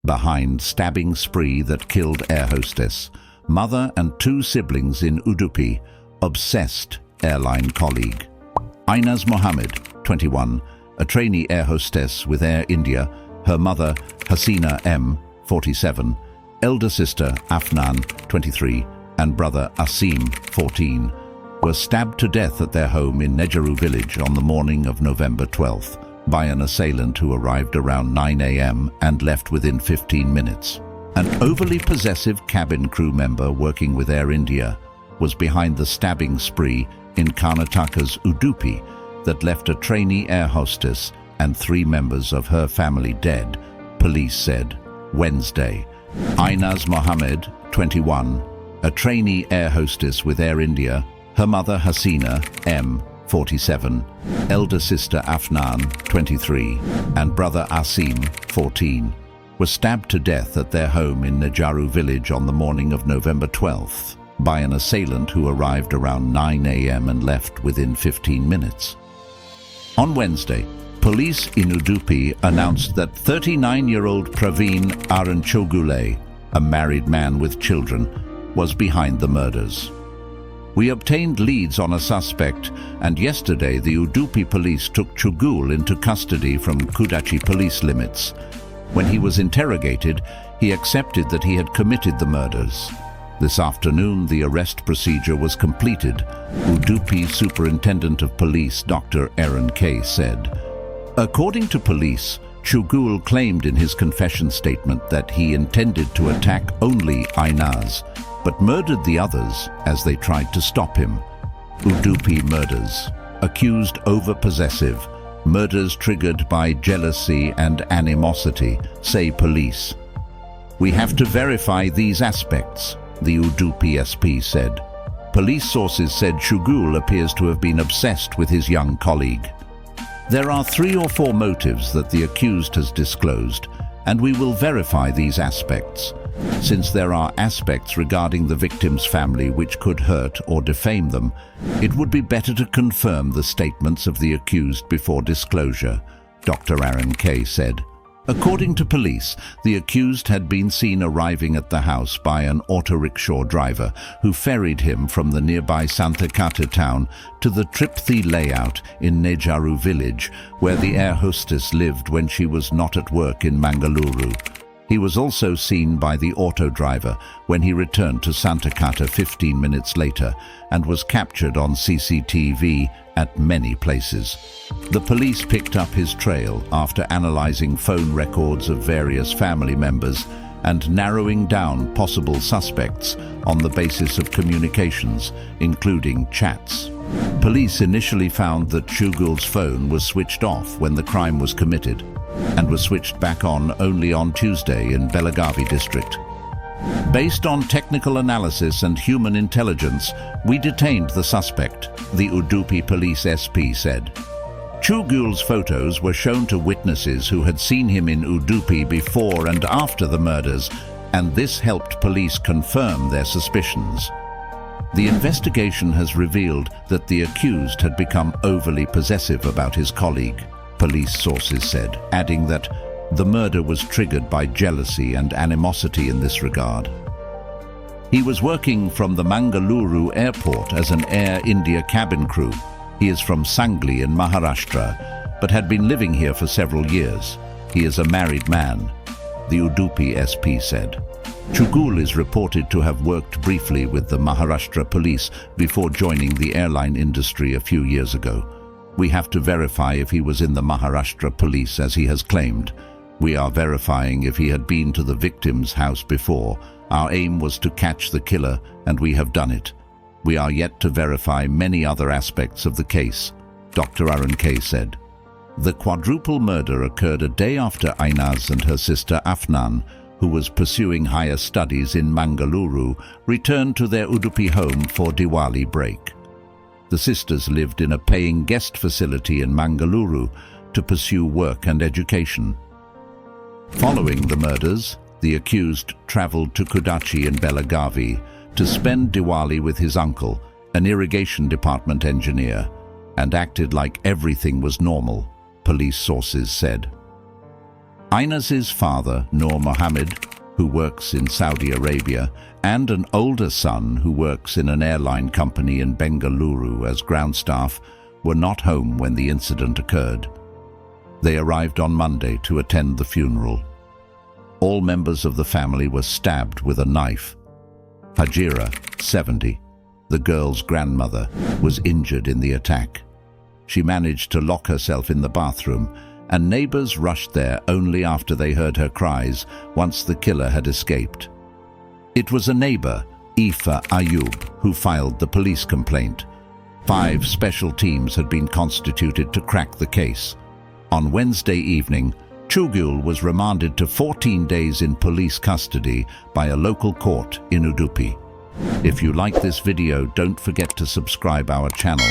behind stabbing spree that killed air hostess, mother and 2 siblings in Udupi, obsessed airline colleague. Heinous Mohammed, 21, a trainee air hostess with Air India, her mother Hasina M, 47, elder sister Afnan, 23, and brother Asim, 14, were stabbed to death at their home in Nejaru village on the morning of November 12th by an assailant who arrived around 9 a.m. and left within 15 minutes. An overly possessive cabin crew member working with Air India was behind the stabbing spree in Karnataka's Udupi that left a trainee air hostess and 3 members of her family dead, police said Wednesday. Heinous Mohammed, 21, a trainee air hostess with Air India, her mother Hasina M, 47, elder sister Afnan, 23, and brother Asim, 14, were stabbed to death at their home in Nejaru village on the morning of November 12th by an assailant who arrived around 9 a.m. and left within 15 minutes. On Wednesday, police in Udupi announced that 39-year-old Praveen Aranchogule, a married man with children, was behind the murders. We obtained leads on a suspect, and yesterday the Udupi police took Chugul into custody from Kudachi police limits. When he was interrogated, he accepted that he had committed the murders. This afternoon, the arrest procedure was completed, Udupi Superintendent of Police Dr. Aaron K. said. According to police, Chugul claimed in his confession statement that he intended to attack only Heinous, but murdered the others as they tried to stop him. Udupi murders. Accused over-possessive. Murders triggered by jealousy and animosity, say police. We have to verify these aspects, the Udupi SP said. Police sources said Chugul appears to have been obsessed with his young colleague. There are 3 or 4 motives that the accused has disclosed, and we will verify these aspects. Since there are aspects regarding the victim's family which could hurt or defame them, it would be better to confirm the statements of the accused before disclosure, Dr. Aaron K. said. According to police, the accused had been seen arriving at the house by an auto-rickshaw driver who ferried him from the nearby Santakata town to the Tripthi layout in Nejaru village, where the air hostess lived when she was not at work in Mangaluru. He was also seen by the auto driver when he returned to Santakata 15 minutes later and was captured on CCTV at many places. The police picked up his trail after analyzing phone records of various family members and narrowing down possible suspects on the basis of communications, including chats. Police initially found that Chugul's phone was switched off when the crime was committed and was switched back on only on Tuesday in Belagavi district. Based on technical analysis and human intelligence, we detained the suspect, the Udupi Police SP said. Chugul's photos were shown to witnesses who had seen him in Udupi before and after the murders, and this helped police confirm their suspicions. The investigation has revealed that the accused had become overly possessive about his colleague, police sources said, adding that the murder was triggered by jealousy and animosity in this regard. He was working from the Mangaluru airport as an Air India cabin crew. He is from Sangli in Maharashtra, but had been living here for several years. He is a married man, the Udupi SP said. Chugul is reported to have worked briefly with the Maharashtra police before joining the airline industry a few years ago. We have to verify if he was in the Maharashtra police as he has claimed. We are verifying if he had been to the victim's house before. Our aim was to catch the killer, and we have done it. We are yet to verify many other aspects of the case, Dr. Aaron K. said. The quadruple murder occurred a day after Heinous and her sister Afnan, who was pursuing higher studies in Mangaluru, returned to their Udupi home for Diwali break. The sisters lived in a paying guest facility in Mangaluru to pursue work and education. Following the murders, the accused traveled to Kudachi in Belagavi to spend Diwali with his uncle, an irrigation department engineer, and acted like everything was normal, police sources said. Heinous' father, Nur Mohammed, who works in Saudi Arabia, and an older son who works in an airline company in Bengaluru as ground staff, were not home when the incident occurred. They arrived on Monday to attend the funeral. All members of the family were stabbed with a knife. Hajira, 70, the girl's grandmother, was injured in the attack. She managed to lock herself in the bathroom, and neighbors rushed there only after they heard her cries once the killer had escaped. It was a neighbor, Ifa Ayub, who filed the police complaint. 5 special teams had been constituted to crack the case. On Wednesday evening, Chugul was remanded to 14 days in police custody by a local court in Udupi. If you like this video, don't forget to subscribe our channel